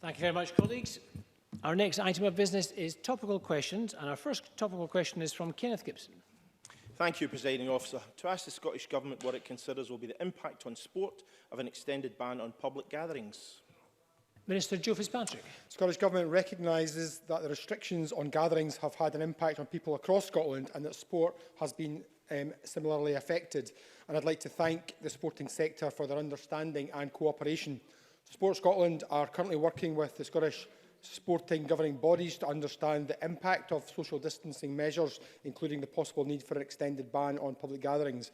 Thank you very much, colleagues. Our next item of business is topical questions, and our first topical question is from Kenneth Gibson. Thank you, Presiding Officer. To ask the Scottish Government what it considers will be the impact on sport of an extended ban on public gatherings. Minister Joe Fitzpatrick. The Scottish Government recognises that the restrictions on gatherings have had an impact on people across Scotland and that sport has been similarly affected. And I'd like to thank the sporting sector for their understanding and cooperation. Sport Scotland are currently working with the Scottish sporting governing bodies to understand the impact of social distancing measures, including the possible need for an extended ban on public gatherings.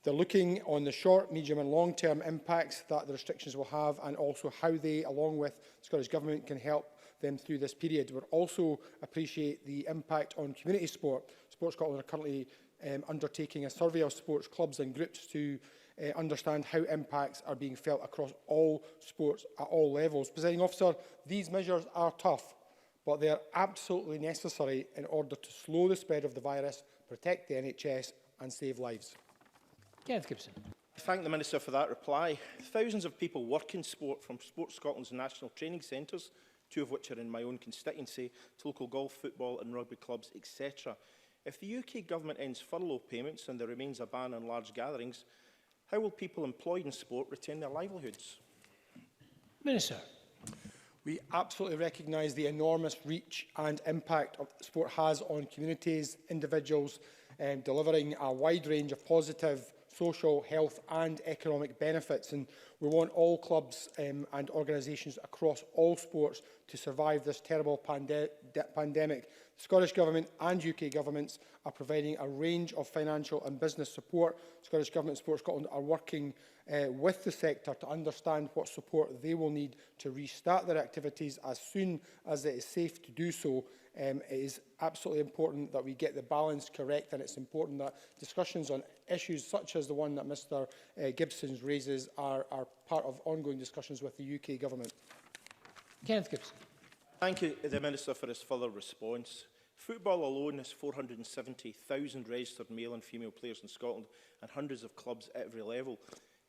They're looking on the short, medium and long-term impacts that the restrictions will have and also how they, along with the Scottish Government, can help them through this period. We also appreciate the impact on community sport. Sport Scotland are currently undertaking a survey of sports clubs and groups to understand how impacts are being felt across all sports at all levels. Presiding Officer, these measures are tough, but they are absolutely necessary in order to slow the spread of the virus, protect the NHS and save lives. Kenneth Gibson. I thank the Minister for that reply. Thousands of people work in sport, from Sport Scotland's national training centres, two of which are in my own constituency, to local golf, football and rugby clubs, etc. If the UK Government ends furlough payments and there remains a ban on large gatherings, how will people employed in sport retain their livelihoods? Minister. We absolutely recognise the enormous reach and impact of sport has on communities, individuals, delivering a wide range of positive social, health and economic benefits. And we want all clubs and organisations across all sports to survive this terrible pandemic. The Scottish Government and UK governments are providing a range of financial and business support. Scottish Government and Sport Scotland are working with the sector to understand what support they will need to restart their activities as soon as it is safe to do so. It is absolutely important that we get the balance correct, and it's important that discussions on issues such as the one that Mr Gibson raises are part of ongoing discussions with the UK Government. Kenneth Gibson. Thank you, the Minister, for his further response. Football alone has 470,000 registered male and female players in Scotland and hundreds of clubs at every level.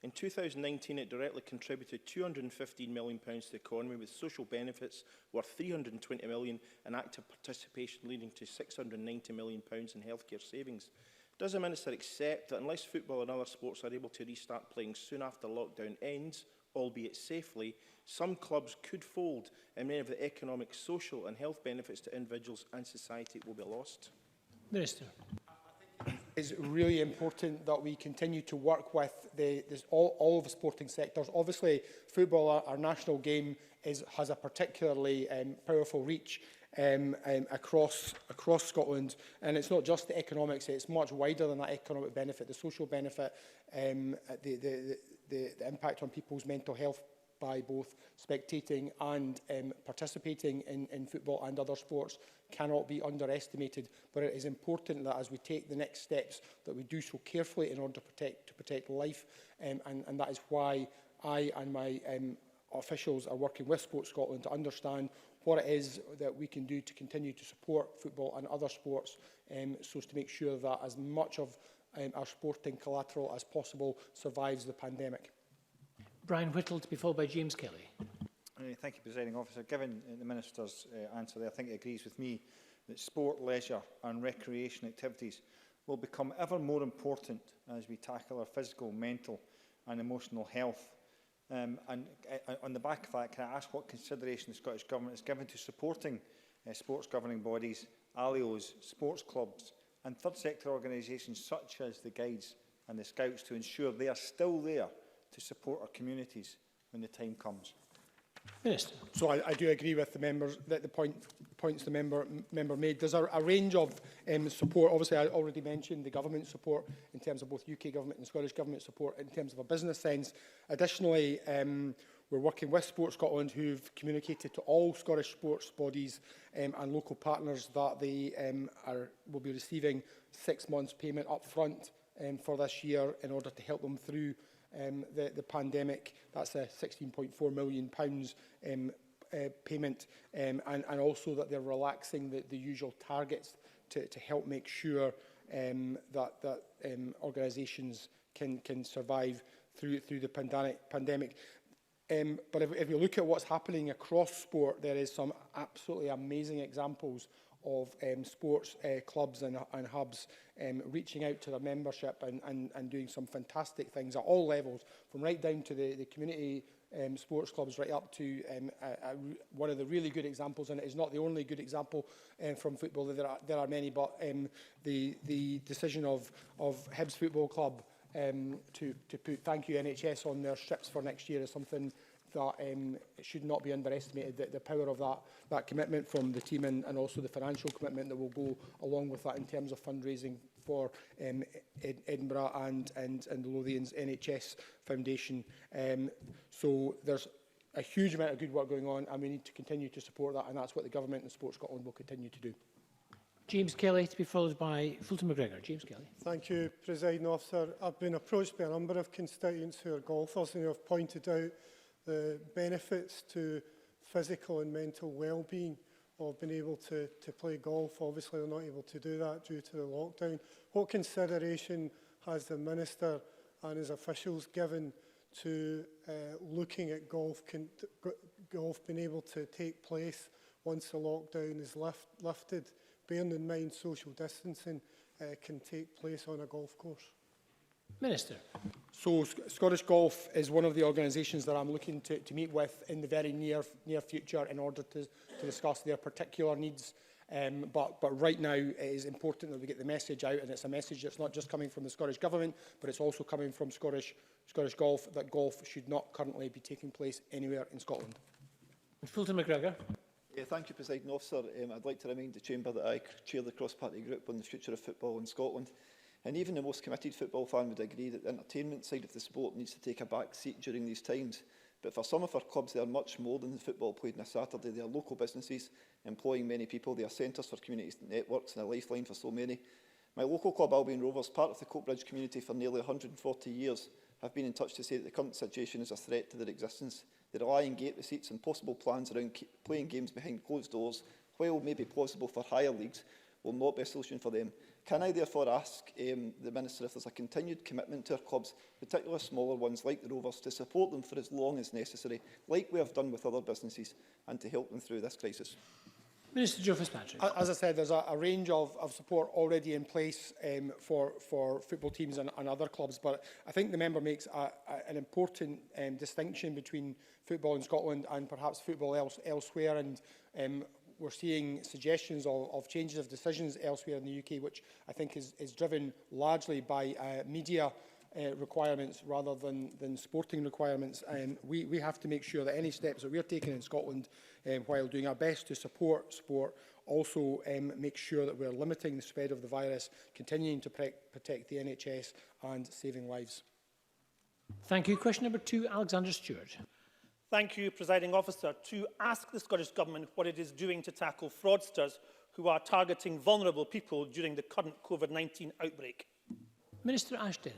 In 2019, it directly contributed £215 million to the economy, with social benefits worth £320 million and active participation leading to £690 million in healthcare savings. Does the Minister accept that unless football and other sports are able to restart playing soon after lockdown ends, albeit safely, some clubs could fold and many of the economic, social and health benefits to individuals and society will be lost? Minister. It's really important that we continue to work with all of the sporting sectors. Obviously, football, our national game, has a particularly powerful reach across Scotland, and it's not just the economics; it's much wider than that economic benefit. The social benefit, the impact on people's mental health by both spectating and participating in football and other sports cannot be underestimated. But it is important that as we take the next steps that we do so carefully in order to protect life, and that is why I and my officials are working with Sport Scotland to understand what it is that we can do to continue to support football and other sports, so as to make sure that as much of our sporting collateral as possible survives the pandemic. Brian Whittle, to be followed by James Kelly. Thank you, Presiding Officer. Given the Minister's answer there, I think he agrees with me that sport, leisure and recreation activities will become ever more important as we tackle our physical, mental and emotional health. And on the back of that, can I ask what consideration the Scottish Government has given to supporting sports governing bodies, ALIOs, sports clubs and third sector organisations such as the Guides and the Scouts to ensure they are still there to support our communities when the time comes? Minister. So I do agree with the members that the points the member made. There's a range of support. Obviously, I already mentioned the government support in terms of both UK Government and Scottish Government support in terms of a business sense. Additionally, we're working with Sport Scotland, who've communicated to all Scottish sports bodies and local partners that they will be receiving 6 months payment up front for this year in order to help them through the pandemic. That's a £16.4 million payment, and also that they're relaxing the usual targets to help make sure that organisations can survive through the pandemic. But if you look at what's happening across sport, there is some absolutely amazing examples of sports clubs and hubs reaching out to their membership and doing some fantastic things at all levels, from right down to the community sports clubs right up to one of the really good examples, and it is not the only good example from football. There are many, but the decision of Hibs Football Club to put "Thank You NHS" on their strips for next year is something that should not be underestimated. The power of that commitment from the team and also the financial commitment that will go along with that in terms of fundraising for Edinburgh and the Lothians NHS Foundation. So there's a huge amount of good work going on, and we need to continue to support that, and that's what the Government and Sport Scotland will continue to do. James Kelly, to be followed by Fulton McGregor. James Kelly. Thank you, Presiding Officer. I've been approached by a number of constituents who are golfers and who have pointed out the benefits to physical and mental well-being of being able to play golf. Obviously, they're not able to do that due to the lockdown. What consideration has the Minister and his officials given to looking at golf being able to take place once the lockdown is lifted, bearing in mind social distancing can take place on a golf course? Minister. So Scottish Golf is one of the organisations that I'm looking to meet with in the very near future in order to discuss their particular needs. But right now it is important that we get the message out, and it's a message that's not just coming from the Scottish Government, but it's also coming from Scottish Golf, that golf should not currently be taking place anywhere in Scotland. Fulton McGregor. Thank you, Presiding Officer. I'd like to remind the Chamber that I chair the cross-party group on the future of football in Scotland. And even the most committed football fan would agree that the entertainment side of the sport needs to take a back seat during these times. But for some of our clubs, they are much more than the football played on a Saturday. They are local businesses employing many people. They are centres for community networks and a lifeline for so many. My local club, Albion Rovers, part of the Coatbridge community for nearly 140 years, have been in touch to say that the current situation is a threat to their existence. They rely on gate receipts and possible plans around playing games behind closed doors, while maybe plausible for higher leagues, will not be a solution for them. Can I therefore ask the Minister if there's a continued commitment to our clubs, particularly smaller ones like the Rovers, to support them for as long as necessary, like we have done with other businesses, and to help them through this crisis? Minister Joe Fitzpatrick. As I said, there's a range of support already in place for football teams and other clubs, but I think the member makes an important distinction between football in Scotland and perhaps football elsewhere, and we're seeing suggestions of changes of decisions elsewhere in the UK, which I think is driven largely by media requirements rather than sporting requirements. We have to make sure that any steps that we're taking in Scotland, while doing our best to support sport, also make sure that we're limiting the spread of the virus, continuing to protect the NHS and saving lives. Thank you. Question number 2, Alexander Stewart. Thank you, Presiding Officer. To ask the Scottish Government what it is doing to tackle fraudsters who are targeting vulnerable people during the current COVID-19 outbreak. Minister Ashton.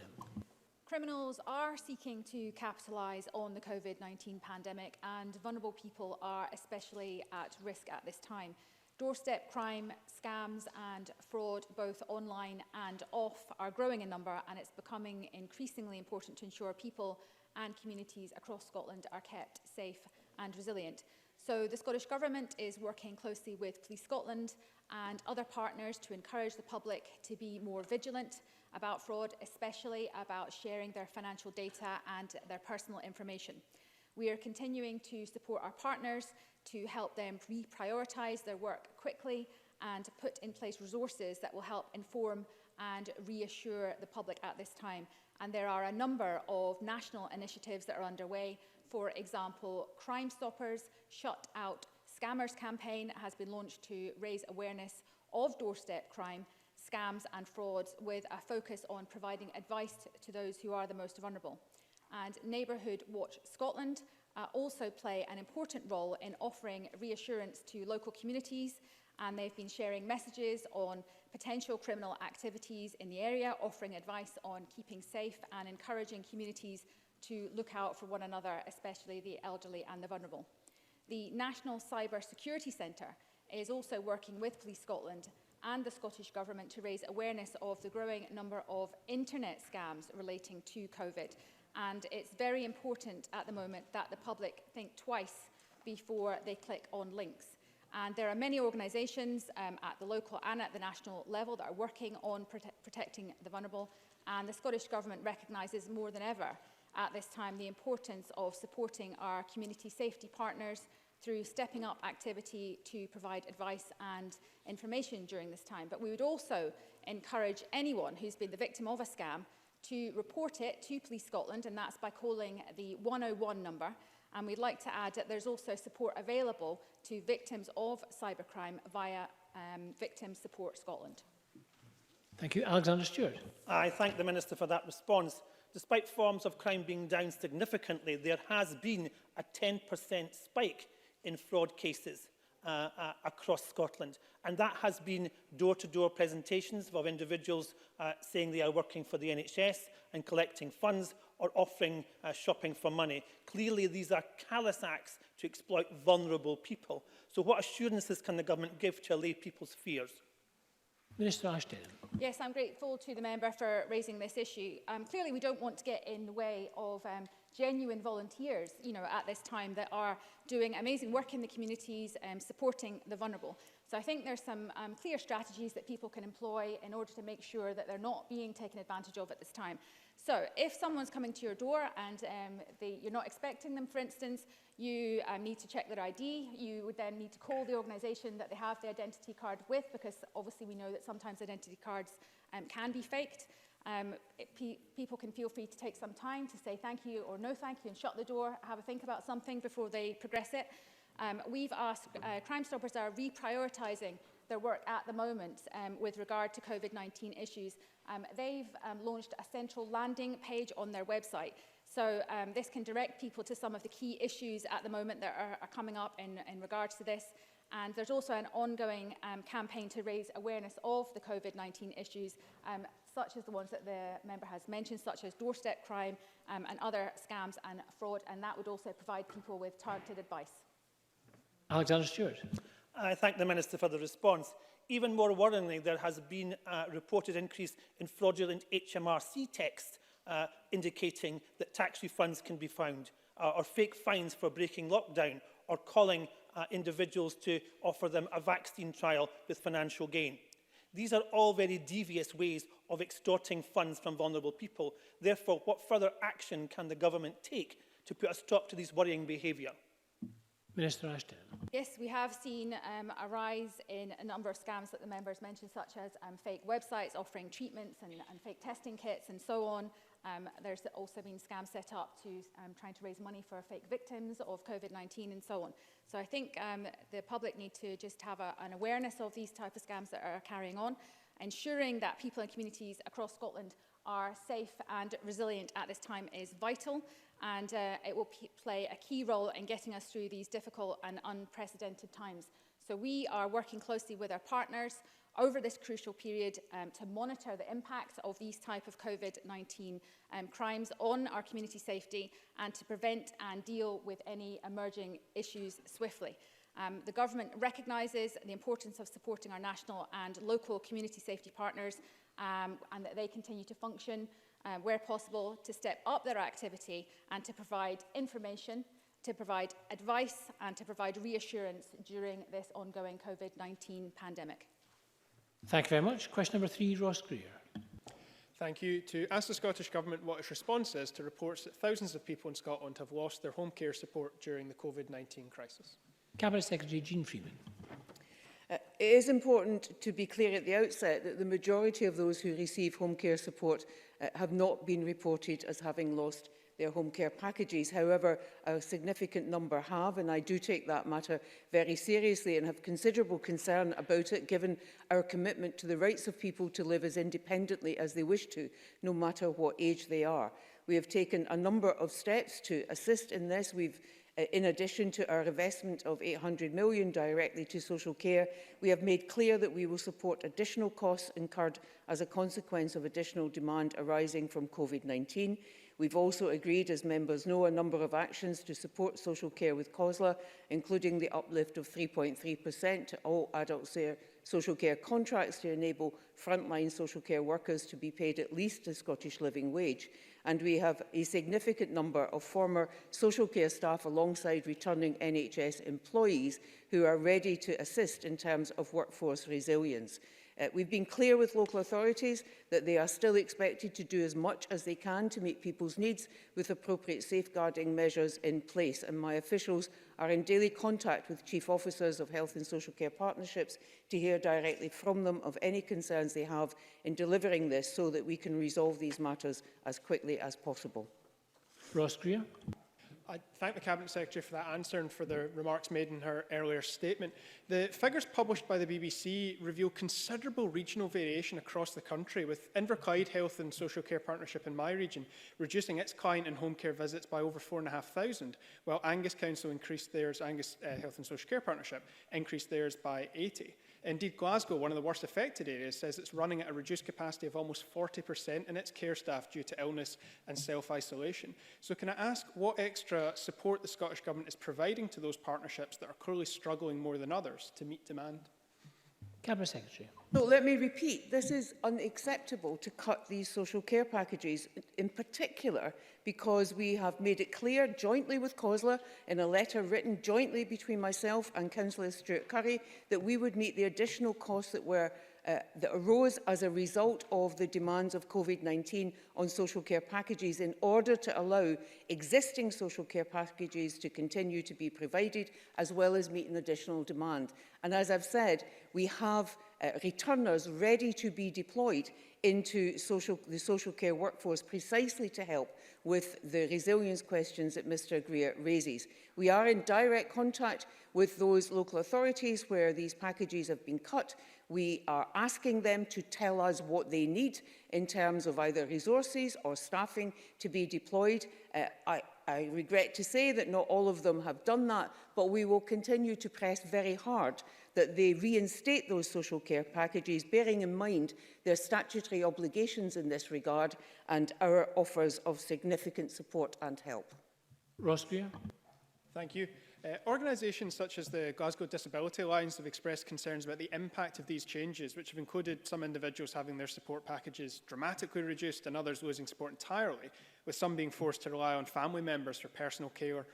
Criminals are seeking to capitalise on the COVID-19 pandemic, and vulnerable people are especially at risk at this time. Doorstep crime, scams and fraud, both online and off, are growing in number, and it's becoming increasingly important to ensure people and communities across Scotland are kept safe and resilient. So the Scottish Government is working closely with Police Scotland and other partners to encourage the public to be more vigilant about fraud, especially about sharing their financial data and their personal information. We are continuing to support our partners to help them reprioritise their work quickly and put in place resources that will help inform and reassure the public at this time. And there are a number of national initiatives that are underway. For example, Crime Stoppers Shut Out Scammers campaign has been launched to raise awareness of doorstep crime, scams and frauds, with a focus on providing advice to those who are the most vulnerable. And Neighbourhood Watch Scotland also play an important role in offering reassurance to local communities, and they've been sharing messages on potential criminal activities in the area, offering advice on keeping safe and encouraging communities to look out for one another, especially the elderly and the vulnerable. The National Cyber Security Centre is also working with Police Scotland and the Scottish Government to raise awareness of the growing number of internet scams relating to COVID. and it's very important at the moment that the public think twice before they click on links. And there are many organisations at the local and at the national level that are working on protecting the vulnerable, and the Scottish Government recognises more than ever at this time the importance of supporting our community safety partners through stepping up activity to provide advice and information during this time. But we would also encourage anyone who's been the victim of a scam to report it to Police Scotland, and that's by calling the 101 number. And we'd like to add that there's also support available to victims of cybercrime via Victim Support Scotland. Thank you. Alexander Stewart. I thank the Minister for that response. Despite forms of crime being down significantly, there has been a 10% spike in fraud cases across Scotland. And that has been door-to-door presentations of individuals saying they are working for the NHS and collecting funds or offering shopping for money. Clearly, these are callous acts to exploit vulnerable people. So what assurances can the Government give to allay people's fears? Minister Ashton. Yes, I'm grateful to the member for raising this issue. Clearly, we don't want to get in the way of genuine volunteers, at this time that are doing amazing work in the communities, supporting the vulnerable. So I think there's some clear strategies that people can employ in order to make sure that they're not being taken advantage of at this time. So if someone's coming to your door and you're not expecting them, for instance, you need to check their ID. You would then need to call the organisation that they have the identity card with, because obviously we know that sometimes identity cards can be faked. People can feel free to take some time to say thank you or no thank you and shut the door, have a think about something before they progress it. We've asked, Crime Stoppers are reprioritising their work at the moment with regard to COVID-19 issues. They've launched a central landing page on their website. So this can direct people to some of the key issues at the moment that are coming up in regards to this. And there's also an ongoing campaign to raise awareness of the COVID-19 issues, such as the ones that the member has mentioned, such as doorstep crime and other scams and fraud. And that would also provide people with targeted advice. Alexander Stewart. I thank the Minister for the response. Even more worryingly, there has been a reported increase in fraudulent HMRC text indicating that tax refunds can be found, or fake fines for breaking lockdown, or calling individuals to offer them a vaccine trial with financial gain. These are all very devious ways of extorting funds from vulnerable people. Therefore, what further action can the Government take to put a stop to this worrying behaviour? Minister Ashton. Yes, we have seen a rise in a number of scams that the members mentioned, such as fake websites offering treatments and fake testing kits and so on. There's also been scams set up to trying to raise money for fake victims of COVID-19 and so on. So I think the public need to just have an awareness of these type of scams that are carrying on, ensuring that people and communities across Scotland are safe and resilient at this time is vital, and it will play a key role in getting us through these difficult and unprecedented times. So we are working closely with our partners over this crucial period to monitor the impact of these type of COVID-19 crimes on our community safety and to prevent and deal with any emerging issues swiftly. The Government recognises the importance of supporting our national and local community safety partners and that they continue to function where possible to step up their activity and to provide information, to provide advice and to provide reassurance during this ongoing COVID-19 pandemic. Thank you very much. Question number 3, Ross Greer. Thank you. To ask the Scottish Government what its response is to reports that thousands of people in Scotland have lost their home care support during the COVID-19 crisis. Cabinet Secretary Jean Freeman. It is important to be clear at the outset that the majority of those who receive home care support have not been reported as having lost their home care packages. However, a significant number have, and I do take that matter very seriously and have considerable concern about it, given our commitment to the rights of people to live as independently as they wish to, no matter what age they are. We have taken a number of steps to assist in this. In addition to our investment of £800 million directly to social care, we have made clear that we will support additional costs incurred as a consequence of additional demand arising from COVID-19. We've also agreed, as members know, a number of actions to support social care with COSLA, including the uplift of 3.3% to all adult social care contracts to enable frontline social care workers to be paid at least a Scottish living wage. and we have a significant number of former social care staff alongside returning NHS employees who are ready to assist in terms of workforce resilience. We've been clear with local authorities that they are still expected to do as much as they can to meet people's needs with appropriate safeguarding measures in place. And my officials are in daily contact with chief officers of health and social care partnerships to hear directly from them of any concerns they have in delivering this so that we can resolve these matters as quickly as possible. Ross Greer. I thank the Cabinet Secretary for that answer and for the remarks made in her earlier statement. The figures published by the BBC reveal considerable regional variation across the country, with Inverclyde Health and Social Care Partnership in my region reducing its client and home care visits by over 4,500, while Angus Council increased theirs, Angus Health and Social Care Partnership increased theirs by 80. Indeed, Glasgow, one of the worst affected areas, says it's running at a reduced capacity of almost 40% in its care staff due to illness and self-isolation. So can I ask what extra support the Scottish Government is providing to those partnerships that are clearly struggling more than others to meet demand? Cabinet Secretary. So let me repeat, this is unacceptable to cut these social care packages, in particular because we have made it clear jointly with COSLA in a letter written jointly between myself and Councillor Stuart Curry that we would meet the additional costs that arose as a result of the demands of COVID-19 on social care packages in order to allow existing social care packages to continue to be provided as well as meet an additional demand. And as I've said, we have returners ready to be deployed into the social care workforce precisely to help with the resilience questions that Mr Greer raises. We are in direct contact with those local authorities where these packages have been cut. We are asking them to tell us what they need in terms of either resources or staffing to be deployed. I regret to say that not all of them have done that, but we will continue to press very hard that they reinstate those social care packages, bearing in mind their statutory obligations in this regard and our offers of significant support and help. Ross Greer. Thank you. Organisations such as the Glasgow Disability Alliance have expressed concerns about the impact of these changes, which have included some individuals having their support packages dramatically reduced and others losing support entirely, with some being forced to rely on family members for personal care,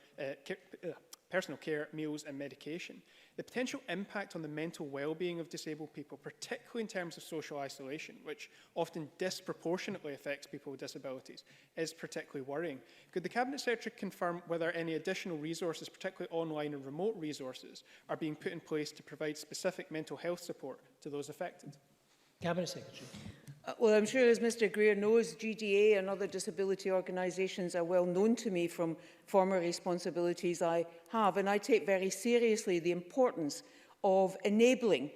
meals and medication. The potential impact on the mental well-being of disabled people, particularly in terms of social isolation, which often disproportionately affects people with disabilities, is particularly worrying. Could the Cabinet Secretary confirm whether any additional resources, particularly online and remote resources, are being put in place to provide specific mental health support to those affected? Cabinet Secretary. Well, I'm sure, as Mr Greer knows, GDA and other disability organisations are well known to me from former responsibilities I have, and I take very seriously the importance of enabling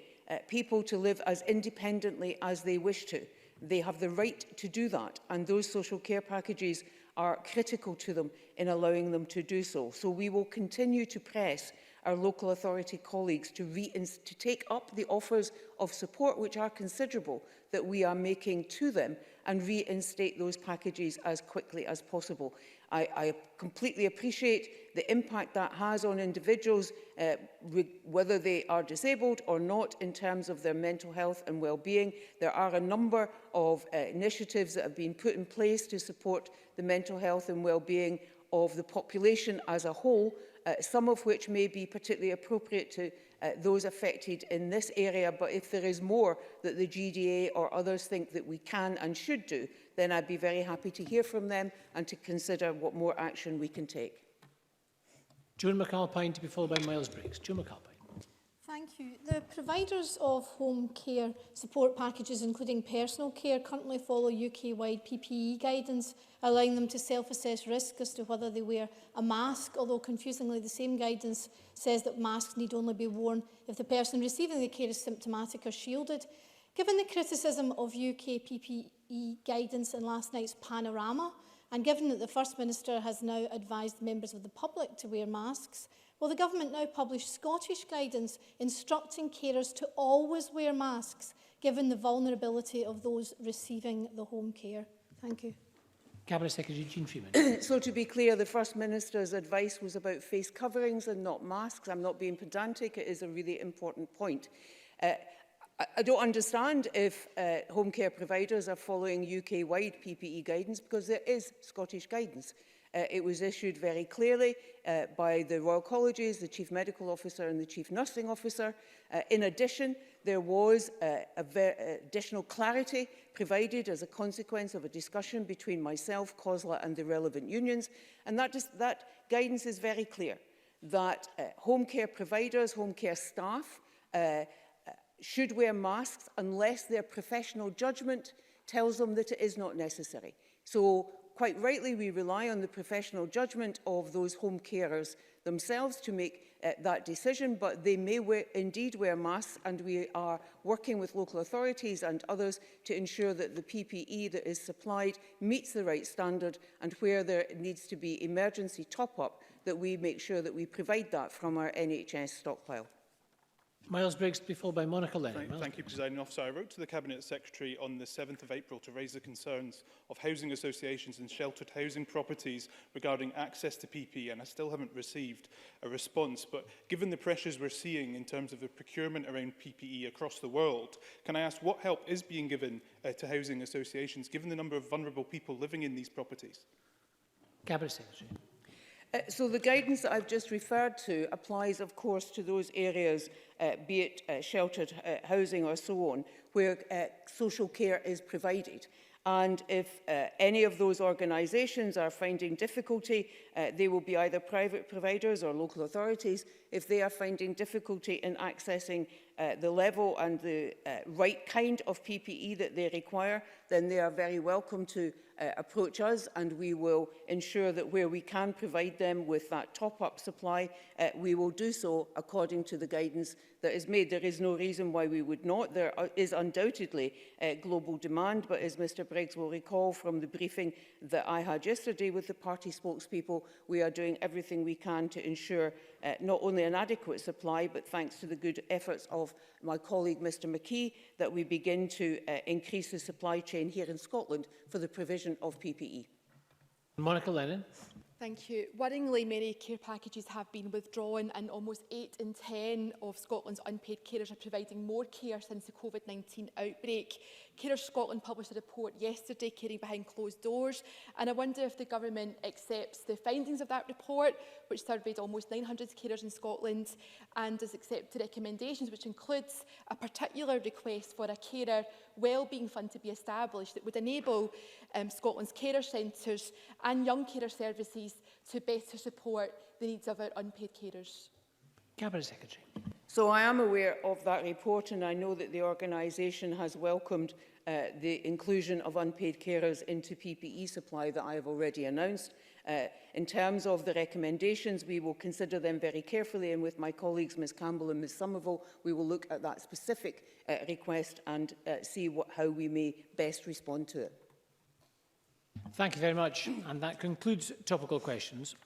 people to live as independently as they wish to. They have the right to do that, and those social care packages are critical to them in allowing them to do so. So we will continue to press our local authority colleagues to take up the offers of support, which are considerable, that we are making to them and reinstate those packages as quickly as possible. I completely appreciate the impact that has on individuals, whether they are disabled or not, in terms of their mental health and well-being. There are a number of initiatives that have been put in place to support the mental health and well-being of the population as a whole, some of which may be particularly appropriate to those affected in this area. But if there is more that the GDA or others think that we can and should do, then I'd be very happy to hear from them and to consider what more action we can take. Joan McAlpine to be followed by Miles Briggs. Joan McAlpine. Thank you. The providers of home care support packages, including personal care, currently follow UK-wide PPE guidance, allowing them to self-assess risk as to whether they wear a mask, although confusingly the same guidance says that masks need only be worn if the person receiving the care is symptomatic or shielded. Given the criticism of UK PPE guidance in last night's Panorama, and given that the First Minister has now advised members of the public to wear masks, will the Government now publish Scottish guidance instructing carers to always wear masks, given the vulnerability of those receiving the home care? Thank you. Cabinet Secretary Jean Freeman. So to be clear, the First Minister's advice was about face coverings and not masks. I'm not being pedantic, it is a really important point. I don't understand if home care providers are following UK-wide PPE guidance, because there is Scottish guidance. It was issued very clearly by the Royal Colleges, the Chief Medical Officer and the Chief Nursing Officer. In addition, there was additional clarity provided as a consequence of a discussion between myself, COSLA and the relevant unions. And that guidance is very clear, that home care providers, home care staff should wear masks unless their professional judgment tells them that it is not necessary. So, quite rightly, we rely on the professional judgment of those home carers themselves to make that decision, but they may indeed wear masks, and we are working with local authorities and others to ensure that the PPE that is supplied meets the right standard, and where there needs to be emergency top-up, that we make sure that we provide that from our NHS stockpile. Miles Briggs, to be followed by Monica Lennon. Thank you, Presiding Officer. I wrote to the Cabinet Secretary on the 7th of April to raise the concerns of housing associations and sheltered housing properties regarding access to PPE, and I still haven't received a response. But given the pressures we're seeing in terms of the procurement around PPE across the world, can I ask what help is being given to housing associations, given the number of vulnerable people living in these properties? Cabinet Secretary. So the guidance that I've just referred to applies, of course, to those areas, be it sheltered housing or so on, where social care is provided. And if any of those organisations are finding difficulty, they will be either private providers or local authorities. If they are finding difficulty in accessing the level and the right kind of PPE that they require, then they are very welcome to approach us, and we will ensure that where we can provide them with that top-up supply, we will do so according to the guidance that is made. There is no reason why we would not. There is undoubtedly global demand, but as Mr Briggs will recall from the briefing that I had yesterday with the party spokespeople, we are doing everything we can to ensure not only an adequate supply, but thanks to the good efforts of my colleague Mr McKee, that we begin to increase the supply chain here in Scotland for the provision of PPE. Monica Lennon. Thank you. Worryingly, many care packages have been withdrawn, and almost 8 in 10 of Scotland's unpaid carers are providing more care since the COVID-19 outbreak. Carers Scotland published a report yesterday, Caring Behind Closed Doors, and I wonder if the government accepts the findings of that report, which surveyed almost 900 carers in Scotland, and does accept the recommendations, which includes a particular request for a carer wellbeing fund to be established that would enable Scotland's carer centres and young carer services to better support the needs of our unpaid carers. Cabinet Secretary. So I am aware of that report, and I know that the organisation has welcomed the inclusion of unpaid carers into PPE supply that I have already announced. In terms of the recommendations, we will consider them very carefully, and with my colleagues Ms Campbell and Ms Somerville, we will look at that specific request and see how we may best respond to it. Thank you very much, and that concludes topical questions.